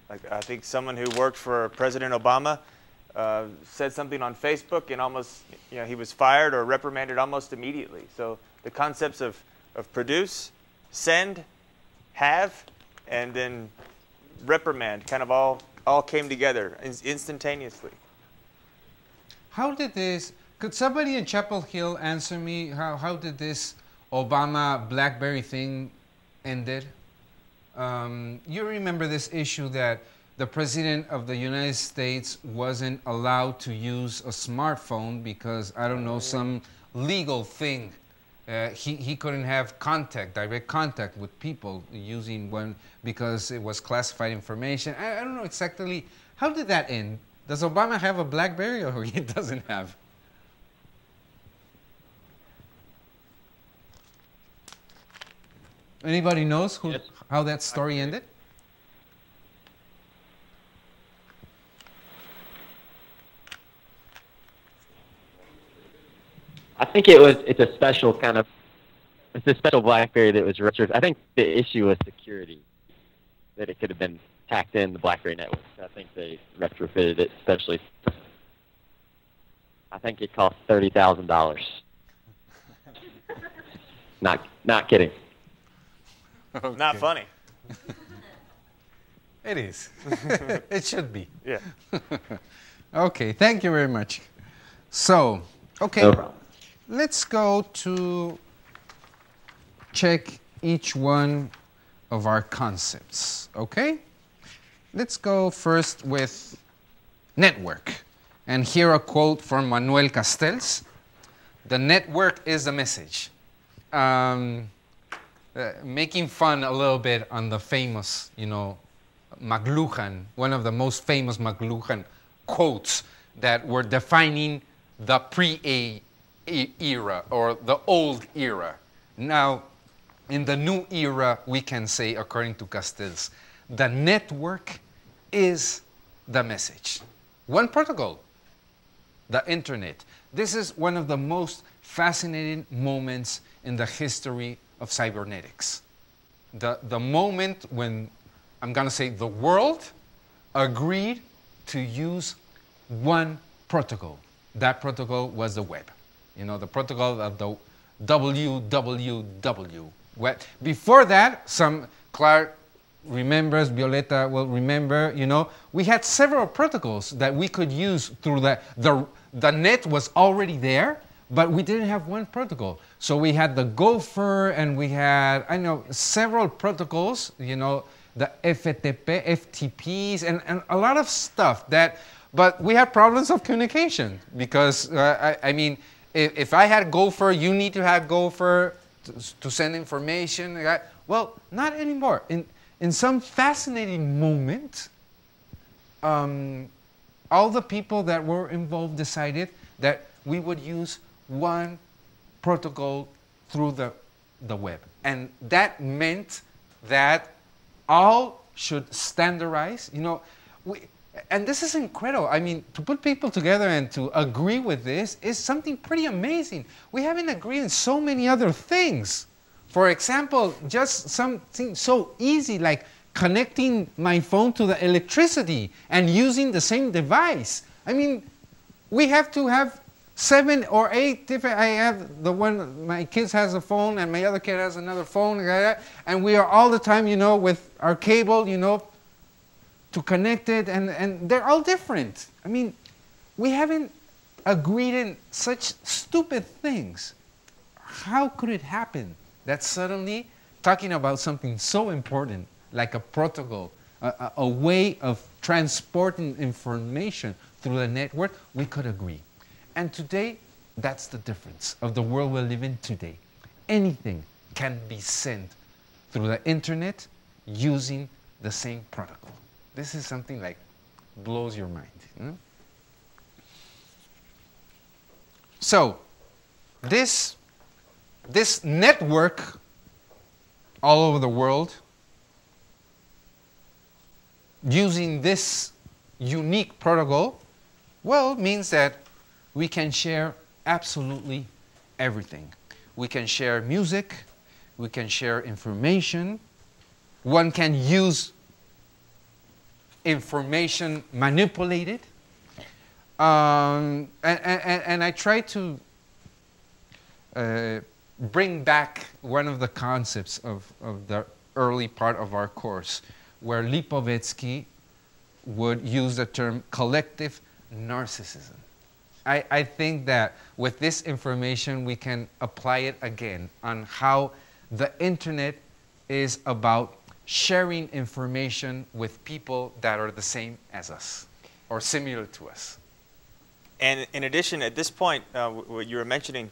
Like I think someone who worked for President Obama said something on Facebook and almost, he was fired or reprimanded almost immediately. So the concepts of produce, send, have, and then reprimand kind of all came together instantaneously. How did this, could somebody in Chapel Hill answer me, how did this Obama BlackBerry thing ended? You remember this issue that the President of the United States wasn't allowed to use a smartphone because, I don't know, some legal thing. He couldn't have direct contact with people using one because it was classified information. I don't know exactly. How did that end? Does Obama have a BlackBerry or he doesn't have? Anybody knows how that story ended? I think it's a special BlackBerry that was registered. I think the issue was security, that it could have been tacked in the BlackBerry network. I think they retrofitted it especially. I think it cost $30,000. Not kidding. Okay. Not funny. It is. It should be. Yeah. Okay, thank you very much. So, okay, No problem. let's go to check each one of our concepts, okay? Let's go first with network. And here a quote from Manuel Castells. The network is the message. Making fun a little bit on the famous, McLuhan, one of the most famous McLuhan quotes that were defining the pre-A era or the old era. Now, in the new era, we can say, according to Castells, the network is the message. One protocol, the internet. This is one of the most fascinating moments in the history of cybernetics. The moment when, I'm going to say, the world agreed to use one protocol. That protocol was the web. The protocol of the www. Before that, Clark remembers, Violeta will remember, we had several protocols that we could use through the net was already there, but we didn't have one protocol. So we had the Gopher, and we had, several protocols, the FTP, FTPs, and a lot of stuff but we had problems of communication because, if I had Gopher, you need to have Gopher to send information. Well, not anymore. In some fascinating moment, all the people that were involved decided that we would use one protocol through the web. And that meant that all should standardize. And this is incredible. To put people together and to agree with this is something pretty amazing. We haven't agreed on so many other things. For example, just something so easy like connecting my phone to the electricity and using the same device. We have to have 7 or 8 different, I have the one, my kids has a phone and my other kid has another phone, and we are all the time, with our cable, to connect it, and they're all different. We haven't agreed in such stupid things. How could it happen that suddenly, talking about something so important, like a protocol, a way of transporting information through the network, we could agree? And today, that's the difference of the world we live in today. Anything can be sent through the internet using the same protocol. This is something like blows your mind. So, this network all over the world, using this unique protocol, means that we can share absolutely everything. We can share music, we can share information, one can use information manipulated. And I try to bring back one of the concepts of the early part of our course, where Lipovetsky would use the term collective narcissism. I think that with this information we can apply it again on how the internet is about sharing information with people that are the same as us or similar to us. And in addition, at this point, what you were mentioning,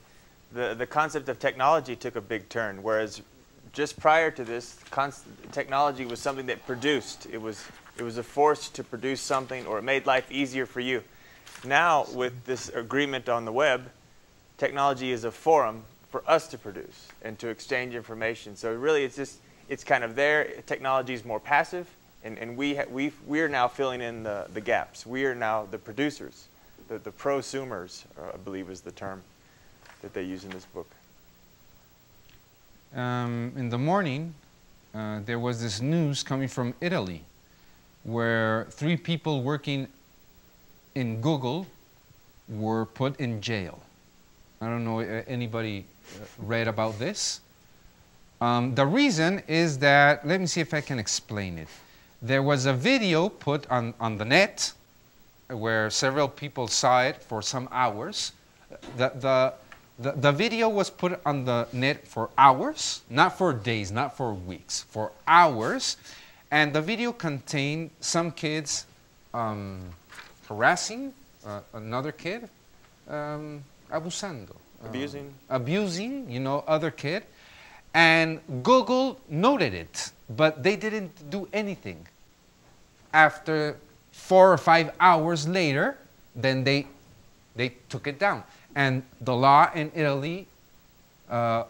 the concept of technology took a big turn, whereas just prior to this, technology was something that produced. It was a force to produce something, or it made life easier for you. Now, with this agreement on the web, technology is a forum for us to produce and to exchange information. So really, it's kind of there. Technology is more passive, and we are now filling in the gaps. We are now the producers, the prosumers, I believe is the term that they use in this book. In the morning, there was this news coming from Italy, where 3 people working in Google were put in jail. I don't know if anybody read about this. The reason is that, let me see if I can explain it. There was a video put on the net where several people saw it for some hours. The video was put on the net for hours, not for days, not for weeks, for hours. And the video contained some kids harassing another kid, abusando. Abusing, you know, other kid. And Google noted it, but they didn't do anything. After 4 or 5 hours later, then they took it down. And the law in Italy, the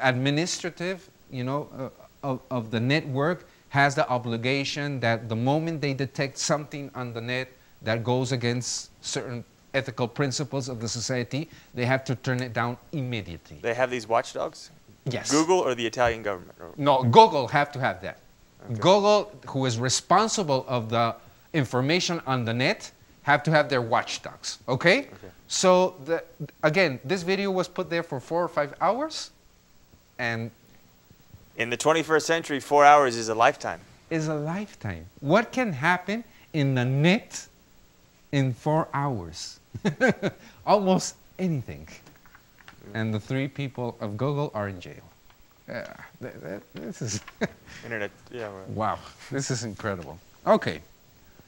administrative, you know, of the network has the obligation that the moment they detect something on the net that goes against certain ethical principles of the society, they have to turn it down immediately. They have these watchdogs? Yes. Google or the Italian government? No, Google have to have that. Okay. Google, who is responsible of the information on the net, have to have their watchdogs, okay? So, again, this video was put there for 4 or 5 hours, and in the 21st century, 4 hours is a lifetime. Is a lifetime. What can happen in the net in 4 hours? Almost anything. And the 3 people of Google are in jail. This is Internet, yeah. Right. Wow, this is incredible. Okay,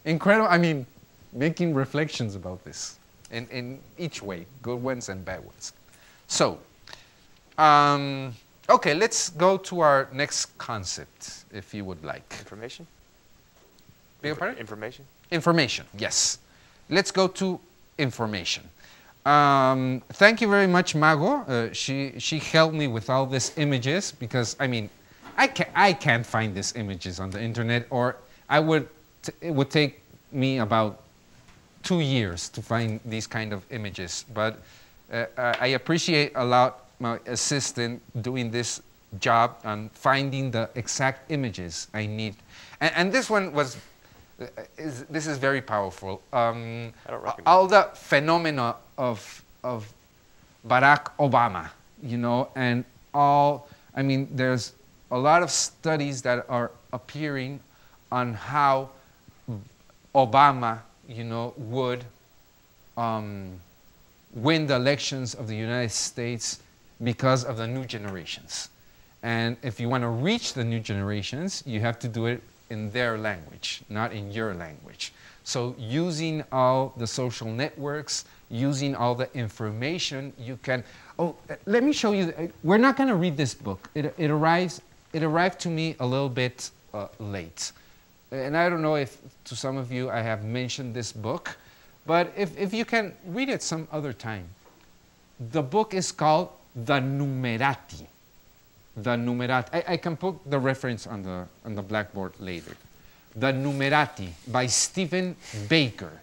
incredible. I mean, making reflections about this in each way, good ones and bad ones. So, okay, let's go to our next concept, if you would like. Information? Beg your pardon? Information? Information, yes. Let's go to information. Thank you very much, Mago. She helped me with all these images because, I mean, I can't find these images on the internet, or it would take me about 2 years to find these kind of images. But I appreciate a lot my assistant doing this job on finding the exact images I need. And this one was, this is very powerful. I don't recognize all the phenomena of Barack Obama, you know, and all, I mean, there's a lot of studies that are appearing on how Obama, you know, would win the elections of the United States because of the new generations. And if you want to reach the new generations, you have to do it in their language, not in your language. So using all the social networks, using all the information, you can... Oh, let me show you. We're not going to read this book. It arrived to me a little bit late. And I don't know if to some of you I have mentioned this book, but if you can read it some other time. The book is called The Numerati. The Numerati. I can put the reference on the blackboard later. The Numerati by Stephen Baker.